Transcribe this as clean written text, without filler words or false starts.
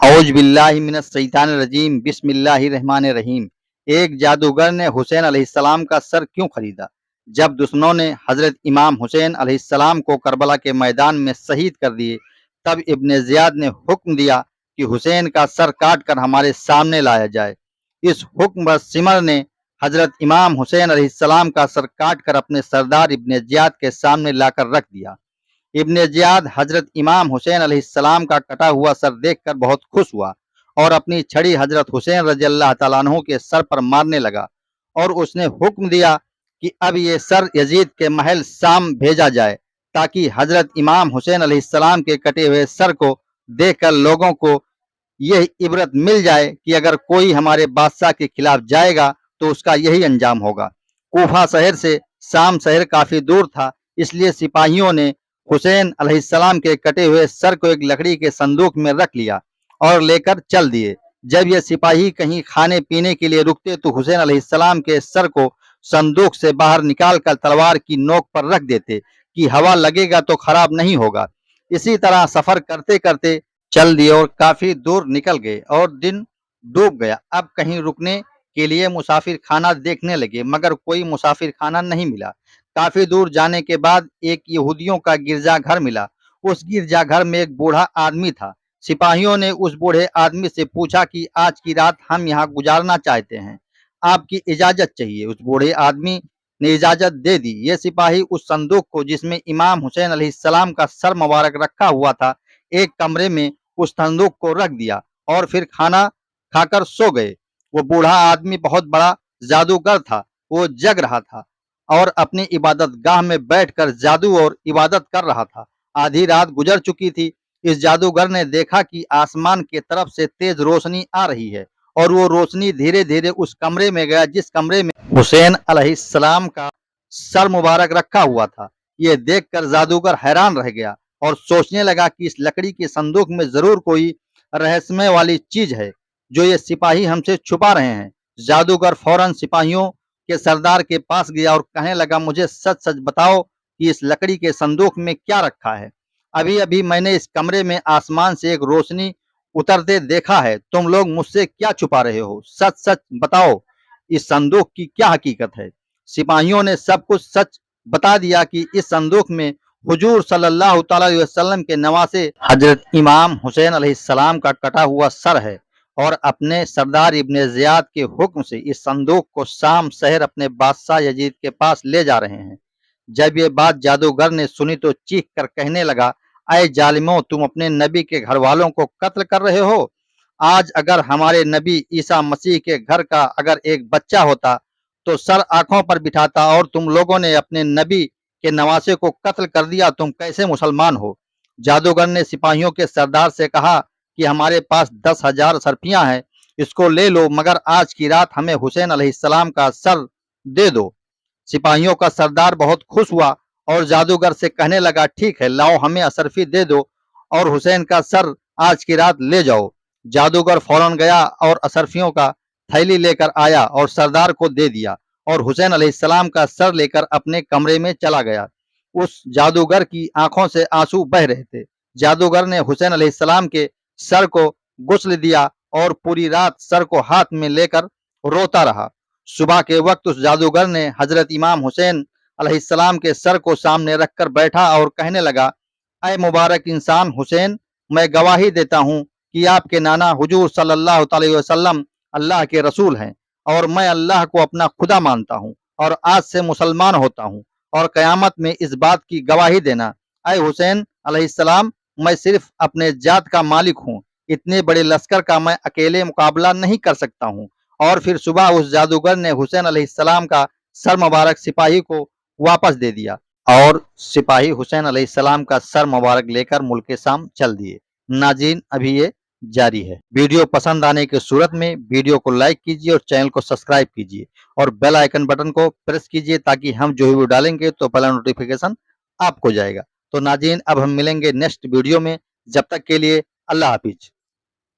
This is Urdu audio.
اعوذ باللہ من الشیطان الرجیم بسم اللہ الرحمن الرحیم۔ ایک جادوگر نے حسین علیہ السلام کا سر کیوں خریدا؟ جب دشمنوں نے حضرت امام حسین علیہ السلام کو کربلا کے میدان میں شہید کر دیے، تب ابن زیاد نے حکم دیا کہ حسین کا سر کاٹ کر ہمارے سامنے لایا جائے۔ اس حکم پر سمر نے حضرت امام حسین علیہ السلام کا سر کاٹ کر اپنے سردار ابن زیاد کے سامنے لا کر رکھ دیا۔ ابن زیاد حضرت امام حسین علیہ السلام کا کٹا ہوا سر دیکھ کر بہت خوش ہوا اور اپنی چھڑی حضرت حسین رضی اللہ تعالیٰ عنہ کے سر پر مارنے لگا، اور اس نے حکم دیا کہ اب یہ سر یزید کے محل شام بھیجا جائے تاکہ حضرت امام حسین علیہ السلام کے کٹے ہوئے سر کو دیکھ کر لوگوں کو یہ عبرت مل جائے کہ اگر کوئی ہمارے بادشاہ کے خلاف جائے گا تو اس کا یہی انجام ہوگا۔ کوفہ شہر سے شام شہر کافی دور تھا، اس لیے سپاہیوں نے حسین علیہ السلام کے کٹے ہوئے سر کو ایک لکڑی کے صندوق میں رکھ لیا اور لے کر چل دیے۔ جب یہ سپاہی کہیں کھانے پینے کے لیے رکتے تو حسین علیہ السلام کے سر کو صندوق سے باہر نکال کر تلوار کی نوک پر رکھ دیتے کہ ہوا لگے گا تو خراب نہیں ہوگا۔ اسی طرح سفر کرتے کرتے چل دیے اور کافی دور نکل گئے اور دن ڈوب گیا۔ اب کہیں رکنے کے لیے مسافر خانہ دیکھنے لگے مگر کوئی مسافر خانہ نہیں ملا۔ کافی دور جانے کے بعد ایک یہودیوں کا گرجا گھر ملا۔ اس گرجا گھر میں ایک بوڑھا آدمی تھا۔ سپاہیوں نے اس بوڑھے آدمی سے پوچھا کہ آج کی رات ہم یہاں گزارنا چاہتے ہیں، آپ کی اجازت چاہیے۔ اس بوڑھے آدمی نے اجازت دے دی۔ یہ سپاہی اس صندوق کو جس میں امام حسین علیہ السلام کا سر مبارک رکھا ہوا تھا ایک کمرے میں اس صندوق کو رکھ دیا اور پھر کھانا کھا کر سو گئے۔ وہ بوڑھا آدمی بہت بڑا جادوگر تھا۔ وہ جگ رہا تھا اور اپنی عبادت گاہ میں بیٹھ کر جادو اور عبادت کر رہا تھا۔ آدھی رات گزر چکی تھی۔ اس جادوگر نے دیکھا کہ آسمان کی طرف سے تیز روشنی آ رہی ہے اور وہ روشنی دھیرے دھیرے اس کمرے میں گیا جس کمرے میں حسین علیہ السلام کا سر مبارک رکھا ہوا تھا۔ یہ دیکھ کر جادوگر حیران رہ گیا اور سوچنے لگا کہ اس لکڑی کے صندوق میں ضرور کوئی رہسیہ والی چیز ہے جو یہ سپاہی ہم سے چھپا رہے ہیں۔ جادوگر فوراً سپاہیوں کے سردار کے پاس گیا اور کہنے لگا، مجھے سچ سچ بتاؤ کہ اس لکڑی کے صندوق میں کیا رکھا ہے؟ ابھی ابھی میں نے اس کمرے میں آسمان سے ایک روشنی اترتے دیکھا ہے، تم لوگ مجھ سے کیا چھپا رہے ہو؟ سچ سچ بتاؤ اس صندوق کی کیا حقیقت ہے؟ سپاہیوں نے سب کچھ سچ بتا دیا کہ اس صندوق میں حضور صلی اللہ تعالی علیہ وسلم کے نواسے حضرت امام حسین علیہ السلام کا کٹا ہوا سر ہے، اور اپنے سردار ابن زیاد کے حکم سے اس صندوق کو شام شہر اپنے بادشاہ یزید کے پاس لے جا رہے ہیں۔ جب یہ بات جادوگر نے سنی تو چیخ کر کہنے لگا، اے ظالموں، تم اپنے نبی کے گھر والوں کو قتل کر رہے ہو۔ آج اگر ہمارے نبی عیسیٰ مسیح کے گھر کا اگر ایک بچہ ہوتا تو سر آنکھوں پر بٹھاتا، اور تم لوگوں نے اپنے نبی کے نواسے کو قتل کر دیا، تم کیسے مسلمان ہو؟ جادوگر نے سپاہیوں کے سردار سے کہا کہ ہمارے پاس 10,000 سرفیاں ہیں، اس کو لے لو مگر آج کی رات ہمیں حسین علیہ السلام کا سر دے دو۔ سپاہیوں کا سردار بہت خوش ہوا اور جادوگر سے کہنے لگا، ٹھیک ہے، لاؤ ہمیں اشرفی دے دو اور حسین کا سر آج کی رات لے جاؤ۔ جادوگر فوراً گیا اور اشرفیوں کا تھیلی لے کر آیا اور سردار کو دے دیا اور حسین علیہ السلام کا سر لے کر اپنے کمرے میں چلا گیا۔ اس جادوگر کی آنکھوں سے آنسو بہ رہے تھے۔ جادوگر نے حسین علیہ السلام کے سر کو غسل دیا اور پوری رات سر کو ہاتھ میں لے کر روتا رہا۔ صبح کے وقت اس جادوگر نے حضرت امام حسین علیہ السلام کے سر کو سامنے رکھ کر بیٹھا اور کہنے لگا، اے مبارک انسان حسین، میں گواہی دیتا ہوں کہ آپ کے نانا حضور صلی اللہ علیہ وسلم اللہ کے رسول ہیں، اور میں اللہ کو اپنا خدا مانتا ہوں اور آج سے مسلمان ہوتا ہوں، اور قیامت میں اس بات کی گواہی دینا، اے حسین علیہ السلام، میں صرف اپنے ذات کا مالک ہوں، اتنے بڑے لشکر کا میں اکیلے مقابلہ نہیں کر سکتا ہوں۔ اور پھر صبح اس جادوگر نے حسین علیہ السلام کا سر مبارک سپاہی کو واپس دے دیا اور سپاہی حسین علیہ السلام کا سر مبارک لے کر ملک شام چل دیے۔ ناظرین، ابھی یہ جاری ہے۔ ویڈیو پسند آنے کی صورت میں ویڈیو کو لائک کیجیے اور چینل کو سبسکرائب کیجیے اور بیل آئیکن بٹن کو پریس کیجیے تاکہ ہم جو ویڈیو ڈالیں گے تو پہلا نوٹیفیکیشن آپ کو جائے گا۔ تو ناظرین، اب ہم ملیں گے نیکسٹ ویڈیو میں، جب تک کے لیے اللہ حافظ۔